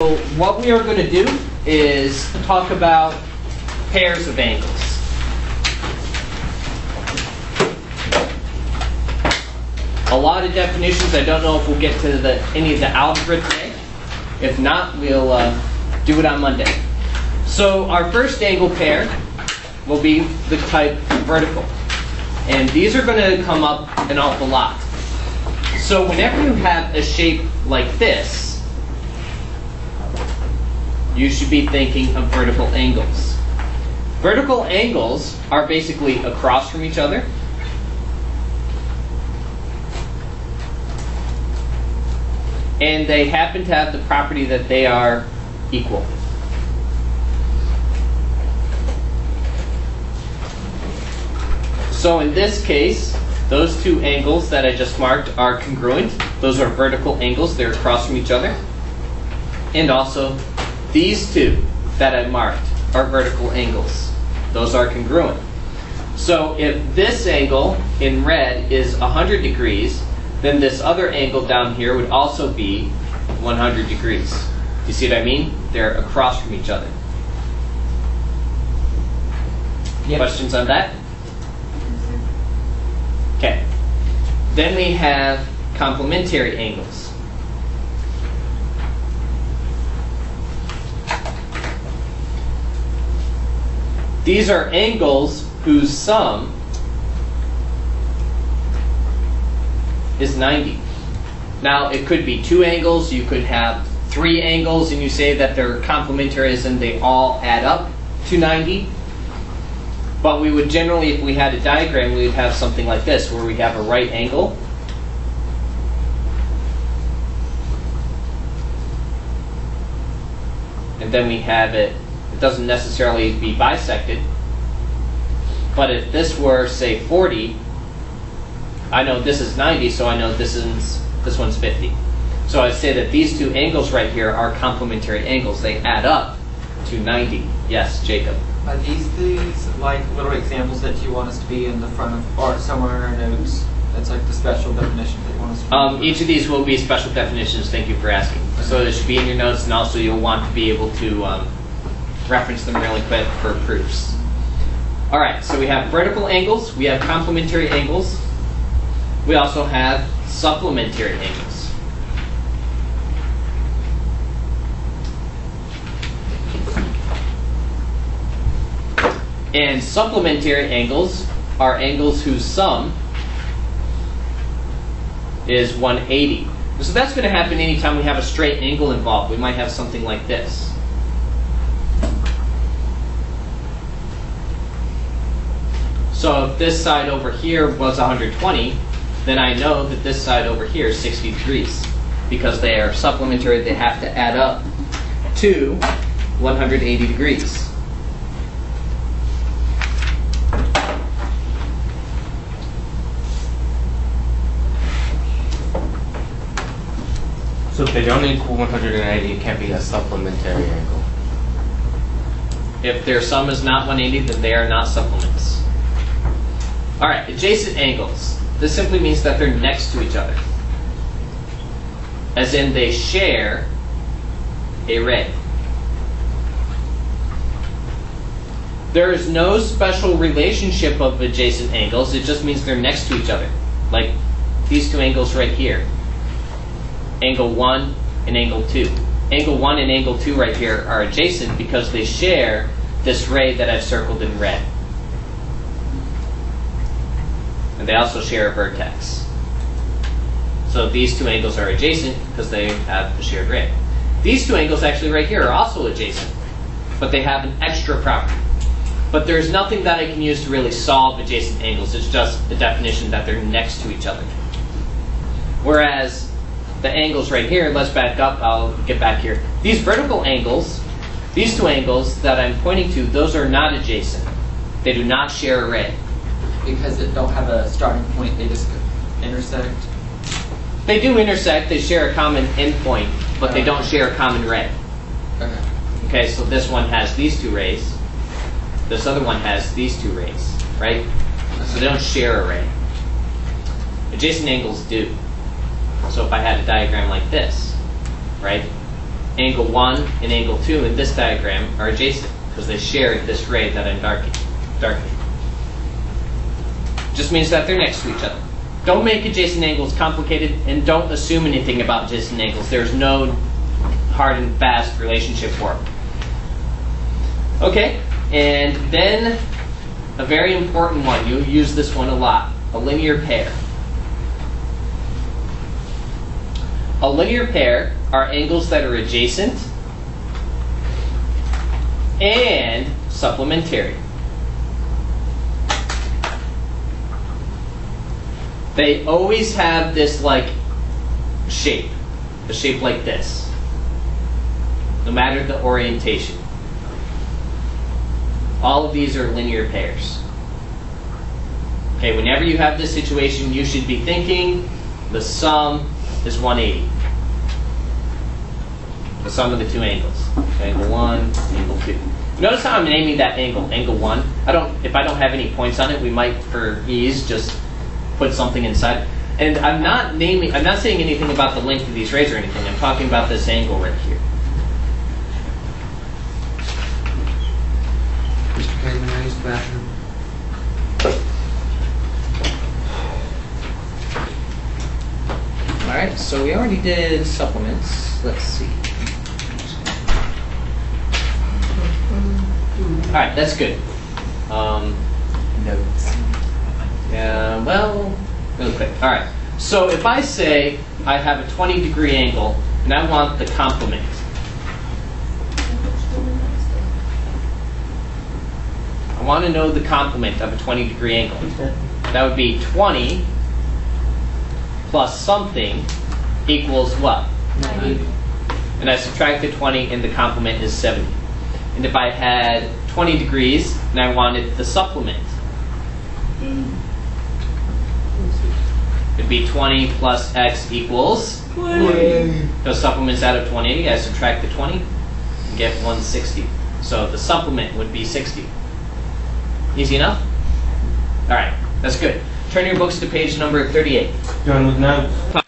So what we are going to do is talk about pairs of angles. A lot of definitions. I don't know if we'll get to any of the algebra today. If not, we'll do it on Monday. So our first angle pair will be the type vertical. And these are going to come up an awful lot. So whenever you have a shape like this, you should be thinking of vertical angles. Vertical angles are basically across from each other. And they happen to have the property that they are equal. So in this case, those two angles that I just marked are congruent. Those are vertical angles. They're across from each other. And also, these two that I marked are vertical angles. Those are congruent. So if this angle in red is 100 degrees, then this other angle down here would also be 100 degrees. Do you see what I mean? They're across from each other. Yep. Questions on that? Okay. Then we have complementary angles. These are angles whose sum is 90. Now, it could be two angles. You could have three angles, and you say that they're complementary as in they all add up to 90. But we would generally, if we had a diagram, we would have something like this, where we have a right angle. And then we have it doesn't necessarily be bisected. But if this were, say, 40, I know this is 90, so I know this one's 50. So I'd say that these two angles right here are complementary angles. They add up to 90. Yes, Jacob? Are these like little examples that you want us to be in the front of, or somewhere in our notes? That's like the special definition that you want us to be Each of these will be special definitions. Thank you for asking. So they should be in your notes, and also you'll want to be able to reference them really quick for proofs. All right, so we have vertical angles. We have complementary angles. We also have supplementary angles. And supplementary angles are angles whose sum is 180. So that's going to happen anytime we have a straight angle involved. We might have something like this. So if this side over here was 120, then I know that this side over here is 60 degrees. Because they are supplementary, they have to add up to 180 degrees. So if they don't equal 180, it can't be a supplementary angle. If their sum is not 180, then they are not supplements. All right, adjacent angles. This simply means that they're next to each other. As in, they share a ray. There is no special relationship of adjacent angles. It just means they're next to each other. Like these two angles right here. Angle 1 and angle 2. Angle 1 and angle 2 right here are adjacent because they share this ray that I've circled in red. And they also share a vertex. So these two angles are adjacent because they have a shared ray. These two angles actually right here are also adjacent, but they have an extra property. But there's nothing that I can use to really solve adjacent angles. It's just the definition that they're next to each other. Whereas the angles right here, let's back up, I'll get back here. These vertical angles, these two angles that I'm pointing to, those are not adjacent. They do not share a ray. Because they don't have a starting point, they just intersect? They do intersect, they share a common endpoint, but they don't share a common ray. Okay. Okay, so this one has these two rays. This other one has these two rays, right? So they don't share a ray. Adjacent angles do. So if I had a diagram like this, right? angle 1 and angle 2 in this diagram are adjacent because they share this ray that I'm darkening. Just means that they're next to each other. Don't make adjacent angles complicated, and don't assume anything about adjacent angles. There's no hard and fast relationship for them. Okay, and then a very important one. You'll use this one a lot. A linear pair. A linear pair are angles that are adjacent and supplementary. They always have this like shape, a shape like this, no matter the orientation. All of these are linear pairs. Okay, whenever you have this situation, you should be thinking the sum is 180. The sum of the two angles. Angle 1, angle 2. Notice how I'm naming that angle, angle 1. If I don't have any points on it, we might, for ease, just put something inside. And I'm not saying anything about the length of these rays or anything. I'm talking about this angle right here. Mr. Cayman, I use the bathroom. All right, so we already did supplements. Let's see. All right, that's good. Notes. Yeah, well, really quick. All right, so if I say I have a 20-degree angle and I want the complement. I want to know the complement of a 20-degree angle. That would be 20 plus something equals what? 90. And I subtracted 20 and the complement is 70. And if I had 20 degrees and I wanted the supplement, it'd be 20 plus x equals 20. Those supplements out of 180, I subtract the 20 and get 160. So the supplement would be 60. Easy enough? All right, that's good. Turn your books to page number 38. Done with notes.